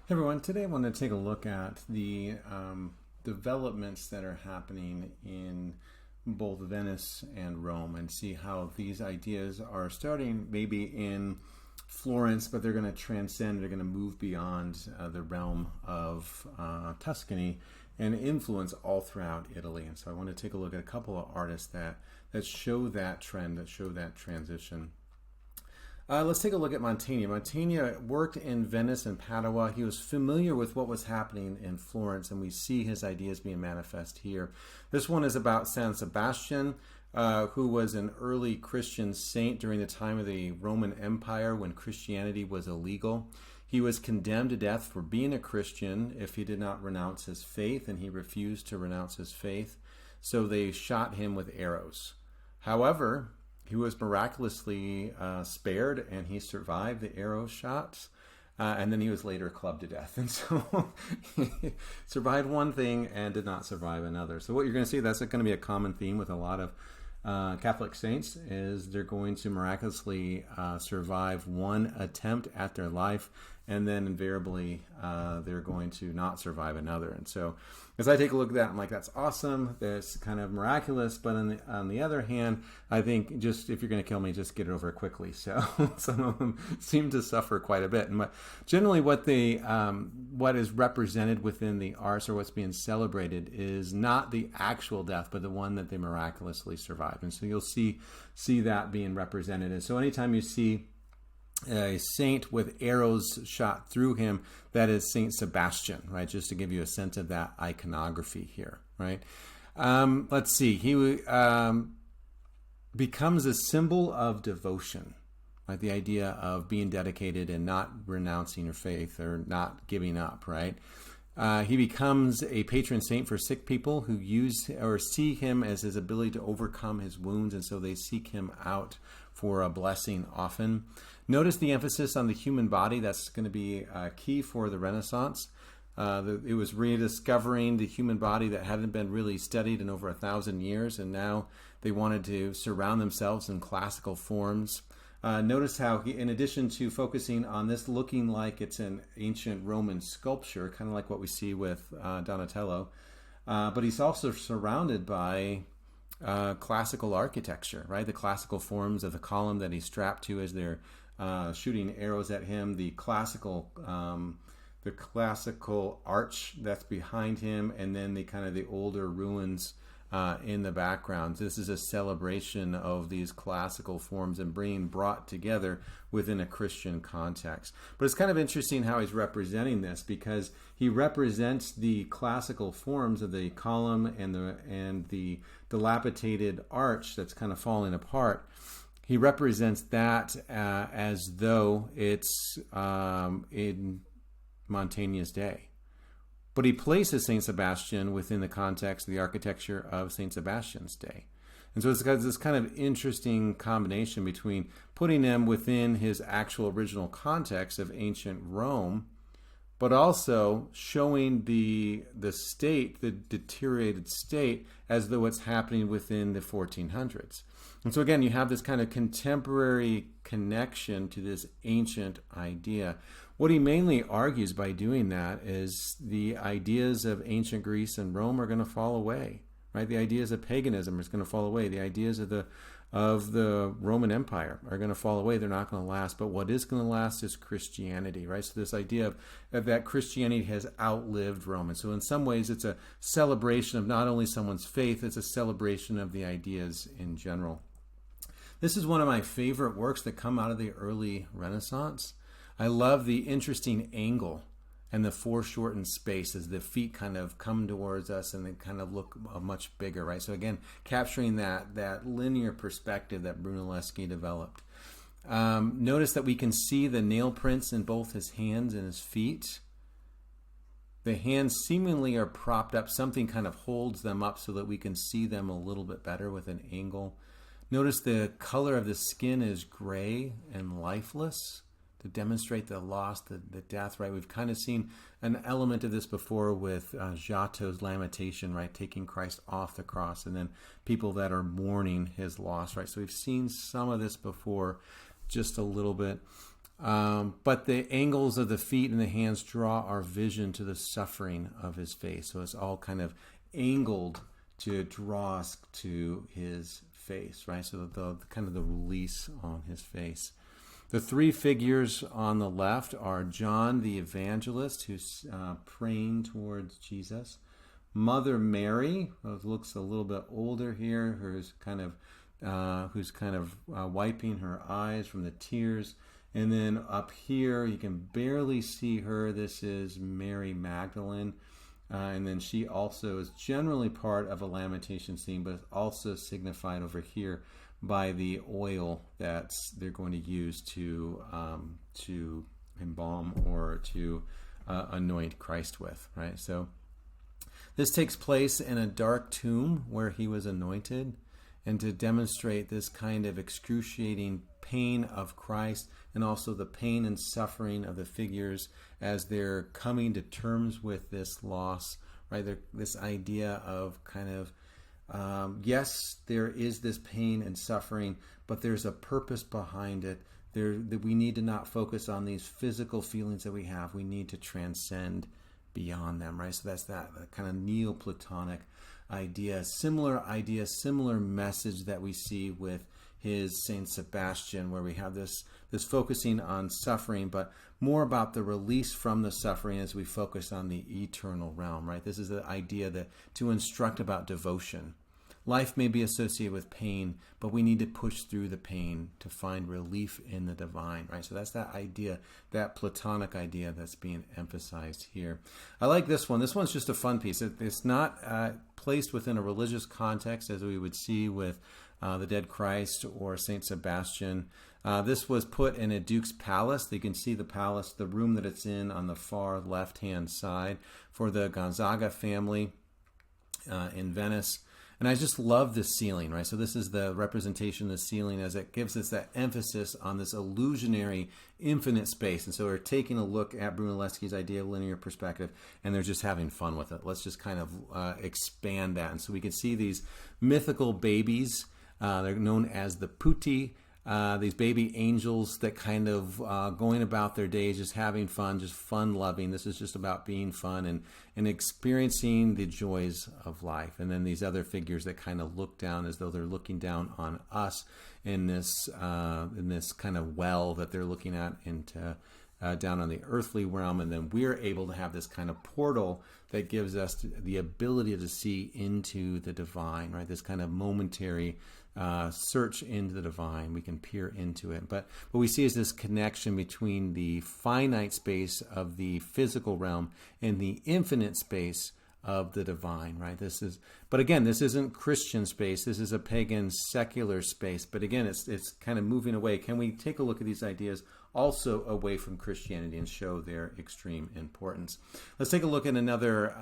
Hey everyone, today I want to take a look at the developments that are happening in both Venice and Rome and see how these ideas are starting maybe in Florence, but they're going to transcend, they're going to move beyond the realm of Tuscany and influence all throughout Italy. And so I want to take a look at a couple of artists that show that trend, that show that transition. Let's take a look at Mantegna. Mantegna worked in Venice and Padua. He was familiar with what was happening in Florence, and we see his ideas being manifest here. This one is about San Sebastian, who was an early Christian saint during the time of the Roman Empire when Christianity was illegal. He was condemned to death for being a Christian if he did not renounce his faith, and he refused to renounce his faith, so they shot him with arrows. However, he was miraculously spared, and he survived the arrow shots, and then he was later clubbed to death. And so he survived one thing and did not survive another. So what you're going to see, that's going to be a common theme with a lot of Catholic saints, is they're going to miraculously survive one attempt at their life, and then invariably they're going to not survive another. And so as I take a look at that, I'm like, that's awesome, that's kind of miraculous, but on the other hand, I think just if you're going to kill me, just get it over quickly. So some of them seem to suffer quite a bit. And generally what is represented within the arts, or what's being celebrated, is not the actual death, but the one that they miraculously survived. And so you'll see that being represented. And so anytime you see a saint with arrows shot through him, that is Saint Sebastian, right? Just to give you a sense of that iconography here, right? Let's see. He becomes a symbol of devotion, right? The idea of being dedicated and not renouncing your faith or not giving up, right? He becomes a patron saint for sick people who use or see him as his ability to overcome his wounds, and so they seek him out for a blessing often. Notice the emphasis on the human body. That's going to be key for the Renaissance. It was rediscovering the human body that hadn't been really studied in over 1,000 years, and now they wanted to surround themselves in classical forms. Notice how, in addition to focusing on this looking like it's an ancient Roman sculpture, kind of like what we see with Donatello, but he's also surrounded by classical architecture, right? The classical forms of the column that he's strapped to as they're shooting arrows at him, the classical arch that's behind him, and then the older ruins in the background. This is a celebration of these classical forms and being brought together within a Christian context. But it's kind of interesting how he's representing this, because he represents the classical forms of the column and the dilapidated arch that's kind of falling apart. He represents that as though it's in Mantegna's day. But he places St. Sebastian within the context of the architecture of St. Sebastian's day. And so it's got this kind of interesting combination between putting him within his actual original context of ancient Rome, but also showing the state, the deteriorated state, as though it's happening within the 1400s. And so again, you have this kind of contemporary connection to this ancient idea. What he mainly argues by doing that is the ideas of ancient Greece and Rome are going to fall away, right? The ideas of paganism is going to fall away. The ideas of the Roman Empire are going to fall away. They're not going to last. But what is going to last is Christianity, right? So this idea of that Christianity has outlived Rome. And so in some ways, it's a celebration of not only someone's faith, it's a celebration of the ideas in general. This is one of my favorite works that come out of the early Renaissance. I love the interesting angle and the foreshortened space as the feet kind of come towards us and they kind of look much bigger, right? So again, capturing that linear perspective that Brunelleschi developed. Notice that we can see the nail prints in both his hands and his feet. The hands seemingly are propped up. Something kind of holds them up so that we can see them a little bit better with an angle. Notice the color of the skin is gray and lifeless, to demonstrate the loss, the death, right? We've kind of seen an element of this before with Giotto's Lamentation, right? Taking Christ off the cross, and then people that are mourning his loss, right? So we've seen some of this before, just a little bit. But the angles of the feet and the hands draw our vision to the suffering of his face. So it's all kind of angled to draw us to his face, right? So the kind of the release on his face. The three figures on the left are John the evangelist, who's praying towards Jesus. Mother Mary, who looks a little bit older here, who's kind of wiping her eyes from the tears. And then up here, you can barely see her. This is Mary Magdalene. And then she also is generally part of a lamentation scene, but it's also signified over here by the oil that they're going to use to embalm or to anoint Christ with, right? So this takes place in a dark tomb where he was anointed, and to demonstrate this kind of excruciating pain of Christ and also the pain and suffering of the figures as they're coming to terms with this loss, right? This idea of kind of, yes, there is this pain and suffering, but there's a purpose behind it. That we need to not focus on these physical feelings that we have. We need to transcend beyond them, right? So that's that kind of Neoplatonic idea, similar message that we see with his Saint Sebastian, where we have this focusing on suffering, but more about the release from the suffering as we focus on the eternal realm, right? This is the idea that to instruct about devotion. Life may be associated with pain, but we need to push through the pain to find relief in the divine, right? So that's that idea, that Platonic idea that's being emphasized here. I like this one. This one's just a fun piece. It's not placed within a religious context as we would see with the Dead Christ or Saint Sebastian. This was put in a duke's palace. You can see the palace, the room that it's in on the far left-hand side for the Gonzaga family in Venice. And I just love this ceiling, right? So this is the representation of the ceiling as it gives us that emphasis on this illusionary infinite space. And so we're taking a look at Brunelleschi's idea of linear perspective, and they're just having fun with it. Let's just kind of expand that. And so we can see these mythical babies. They're known as the putti. These baby angels that kind of going about their days, just having fun, just fun-loving. This is just about being fun and experiencing the joys of life. And then these other figures that kind of look down as though they're looking down on us in this kind of well that they're looking at into down on the earthly realm. And then we're able to have this kind of portal that gives us the ability to see into the divine, right? This kind of momentary search into the divine. We can peer into it. But what we see is this connection between the finite space of the physical realm and the infinite space of the divine, right? But again, this isn't Christian space. This is a pagan secular space. But again, it's kind of moving away. Can we take a look at these ideas also away from Christianity and show their extreme importance? Let's take a look at another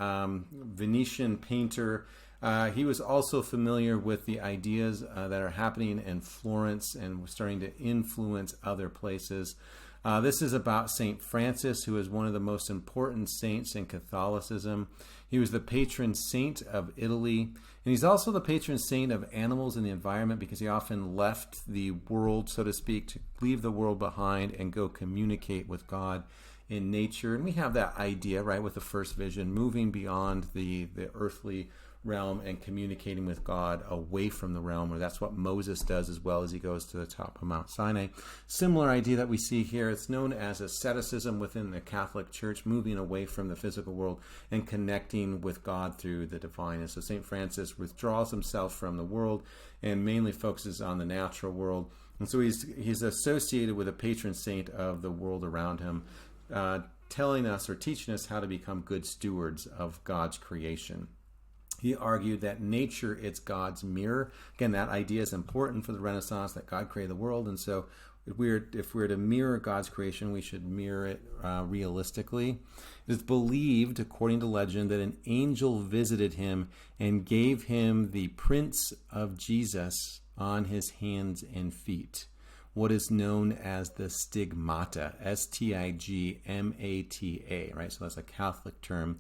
Venetian painter. He was also familiar with the ideas that are happening in Florence and starting to influence other places. This is about St. Francis, who is one of the most important saints in Catholicism. He was the patron saint of Italy, and he's also the patron saint of animals and the environment because he often left the world, so to speak, to leave the world behind and go communicate with God in nature. And we have that idea, right, with the first vision, moving beyond the earthly realm and communicating with God away from the realm, or that's what Moses does as well as he goes to the top of Mount Sinai. Similar idea that we see here. It's known as asceticism within the Catholic Church, moving away from the physical world and connecting with God through the divine. And so St. Francis withdraws himself from the world and mainly focuses on the natural world. And so he's associated with a patron saint of the world around him, telling us or teaching us how to become good stewards of God's creation. He argued that nature is God's mirror. Again, that idea is important for the Renaissance, that God created the world. And so if we're to mirror God's creation, we should mirror it realistically. It is believed, according to legend, that an angel visited him and gave him the prints of Jesus on his hands and feet, what is known as the stigmata, Stigmata, right? So that's a Catholic term.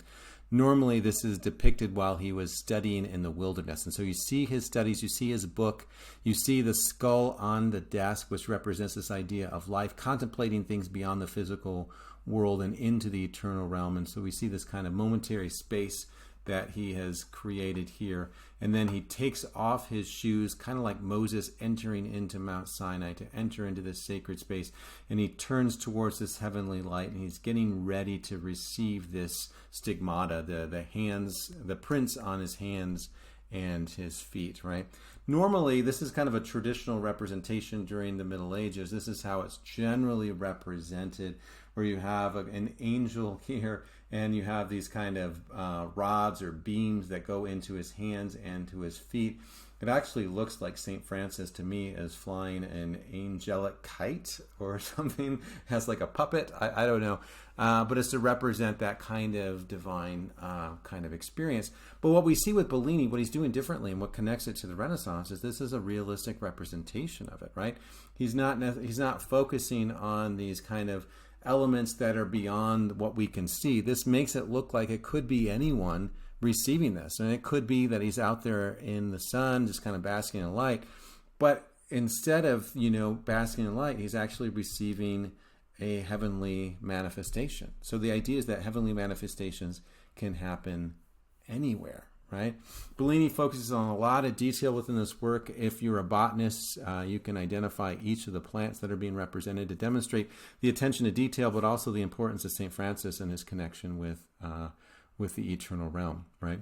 Normally, this is depicted while he was studying in the wilderness. And so you see his studies, you see his book, you see the skull on the desk, which represents this idea of life, contemplating things beyond the physical world and into the eternal realm. And so we see this kind of momentary space that he has created here. And then he takes off his shoes, kind of like Moses entering into Mount Sinai to enter into this sacred space. And he turns towards this heavenly light, and he's getting ready to receive this stigmata, the prints on his hands and his feet, right? Normally, this is kind of a traditional representation during the Middle Ages. This is how it's generally represented, where you have an angel here, and you have these kind of rods or beams that go into his hands and to his feet. It actually looks like St. Francis to me is flying an angelic kite or something, has like a puppet. I don't know. But it's to represent that kind of divine kind of experience. But what we see with Bellini, what he's doing differently and what connects it to the Renaissance is this is a realistic representation of it, right? He's not focusing on these kind of elements that are beyond what we can see. This makes it look like it could be anyone receiving this. And it could be that he's out there in the sun, just kind of basking in light. But instead of, basking in light, he's actually receiving a heavenly manifestation. So the idea is that heavenly manifestations can happen anywhere, right? Bellini focuses on a lot of detail within this work. If you're a botanist, you can identify each of the plants that are being represented to demonstrate the attention to detail, but also the importance of St. Francis and his connection with the eternal realm, right?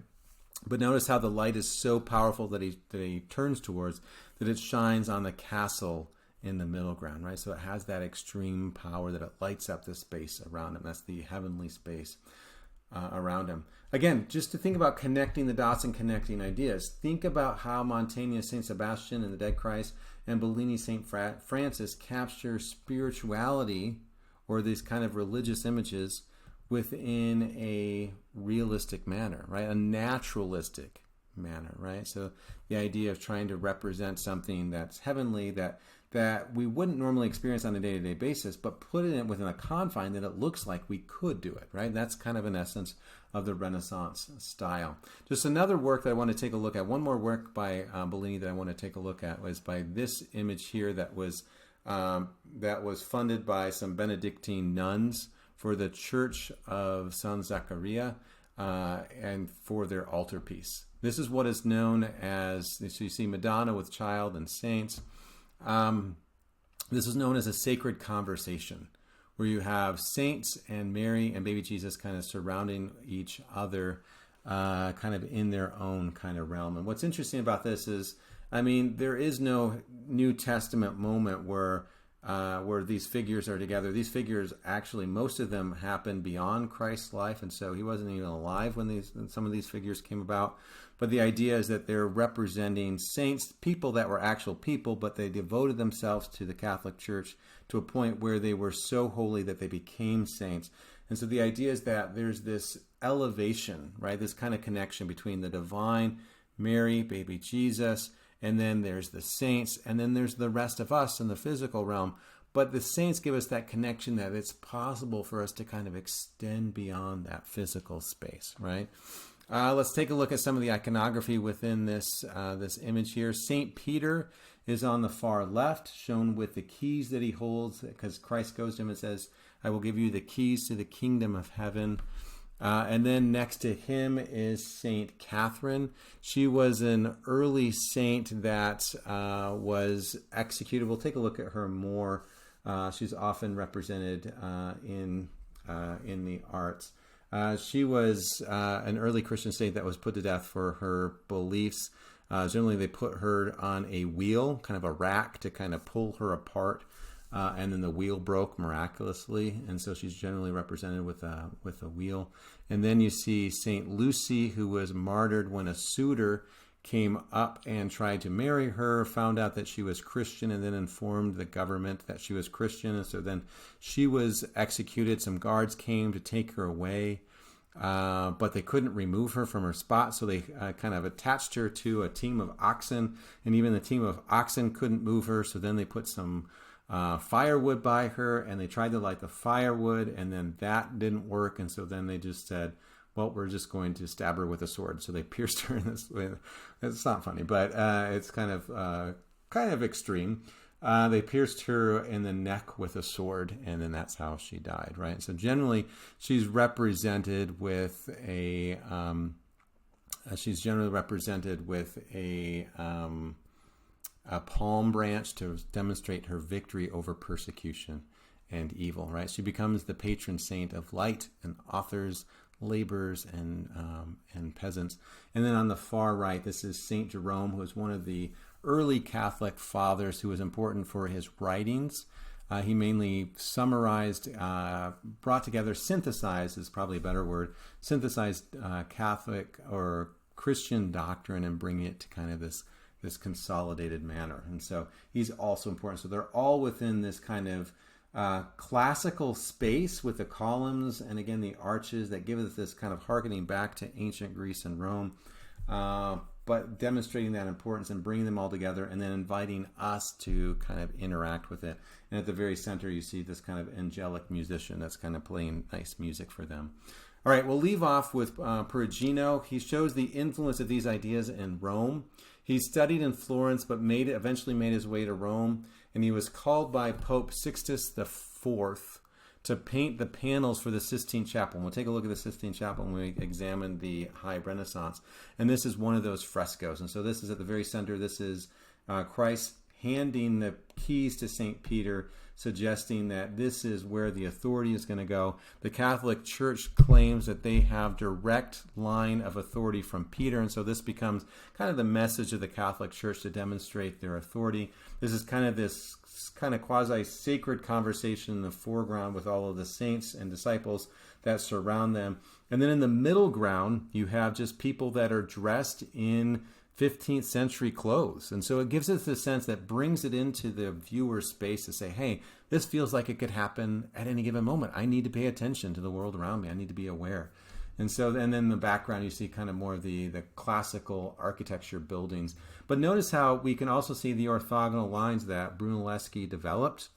But notice how the light is so powerful that he turns towards, that it shines on the castle in the middle ground, right? So it has that extreme power that it lights up the space around him. That's the heavenly space around him. Again, just to think about connecting the dots and connecting ideas. Think about how Mantegna's St. Sebastian in the Dead Christ and Bellini's St. Francis capture spirituality or these kind of religious images within a realistic manner, right? A naturalistic manner, right? So the idea of trying to represent something that's heavenly, that we wouldn't normally experience on a day-to-day basis, but put it within a confine that it looks like we could do it, right? That's kind of an essence of the Renaissance style. Just another work that I want to take a look at, one more work by Bellini that I want to take a look at was by this image here that was funded by some Benedictine nuns for the Church of San Zaccaria and for their altarpiece. This is what is known as, so you see Madonna with child and saints. This is known as a sacred conversation, where you have saints and Mary and baby Jesus kind of surrounding each other, kind of in their own kind of realm. And what's interesting about this is, there is no New Testament moment where these figures are together. These figures, actually, most of them happen beyond Christ's life, and so he wasn't even alive when some of these figures came about. But the idea is that they're representing saints, people that were actual people, but they devoted themselves to the Catholic Church to a point where they were so holy that they became saints. And so the idea is that there's this elevation, right? This kind of connection between the divine, Mary, baby Jesus, and then there's the saints, and then there's the rest of us in the physical realm. But the saints give us that connection that it's possible for us to kind of extend beyond that physical space, right? Let's take a look at some of the iconography within this image here. St. Peter is on the far left, shown with the keys that he holds, because Christ goes to him and says, I will give you the keys to the kingdom of heaven. And then next to him is St. Catherine. She was an early saint that was executed. We'll take a look at her more. She's often represented in the arts. She was an early Christian saint that was put to death for her beliefs. Generally, they put her on a wheel, kind of a rack, to kind of pull her apart. And then the wheel broke miraculously, and so she's generally represented with a wheel. And then you see St. Lucy, who was martyred when a suitor came up and tried to marry her, found out that she was Christian, and then informed the government that she was Christian. And so then she was executed. Some guards came to take her away, but they couldn't remove her from her spot, so they kind of attached her to a team of oxen, and even the team of oxen couldn't move her. So then they put some firewood by her, and they tried to light the firewood, and then that didn't work, and so then they just said, well, we're just going to stab her with a sword. So they pierced her in this way. It's not funny, but it's kind of extreme. They pierced her in the neck with a sword, and then that's how she died, right? So generally, she's represented with a palm branch to demonstrate her victory over persecution and evil, right? She becomes the patron saint of light and authors, laborers, and peasants. And then on the far right, this is Saint Jerome, who is one of the early Catholic fathers who was important for his writings. He mainly summarized, brought together, synthesized is probably a better word, synthesized Catholic or Christian doctrine and bring it to kind of this consolidated manner. And so he's also important. So they're all within this kind of classical space with the columns and again the arches that give us this kind of harkening back to ancient Greece and Rome, but demonstrating that importance and bringing them all together and then inviting us to kind of interact with it. And at the very center you see this kind of angelic musician that's kind of playing nice music for them. All right, we'll leave off with Perugino. He shows the influence of these ideas in Rome. He studied in Florence, but eventually made his way to Rome, and he was called by Pope Sixtus IV to paint the panels for the Sistine Chapel. And we'll take a look at the Sistine Chapel when we examine the High Renaissance. And this is one of those frescoes. And so this is at the very center. This is Christ handing the keys to St. Peter, suggesting that this is where the authority is going to go. The Catholic Church claims that they have direct line of authority from Peter, and so this becomes kind of the message of the Catholic Church to demonstrate their authority. This is kind of this kind of quasi-sacred conversation in the foreground with all of the saints and disciples that surround them. And then in the middle ground, you have just people that are dressed in 15th century clothes. And so it gives us a sense that brings it into the viewer's space to say, hey, this feels like it could happen at any given moment. I need to pay attention to the world around me. I need to be aware. And so, and then in the background, you see kind of more of the classical architecture buildings. But notice how we can also see the orthogonal lines that Brunelleschi developed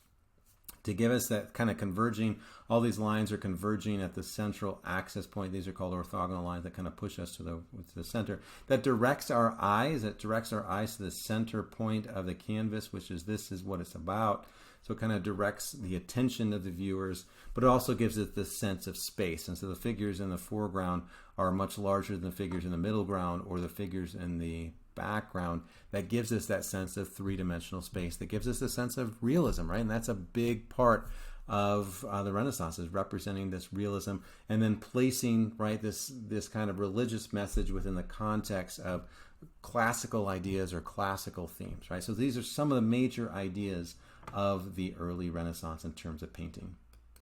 to give us that kind of converging. All these lines are converging at the central axis point. These are called orthogonal lines that kind of push us to the center. That directs our eyes. That directs our eyes to the center point of the canvas, which is this is what it's about. So it kind of directs the attention of the viewers, but it also gives it this sense of space. And so the figures in the foreground are much larger than the figures in the middle ground or the figures in the background. That gives us that sense of three-dimensional space. That gives us a sense of realism, right? And that's a big part of the Renaissance, is representing this realism and then placing, right, this kind of religious message within the context of classical ideas or classical themes, right? So these are some of the major ideas of the early Renaissance in terms of painting.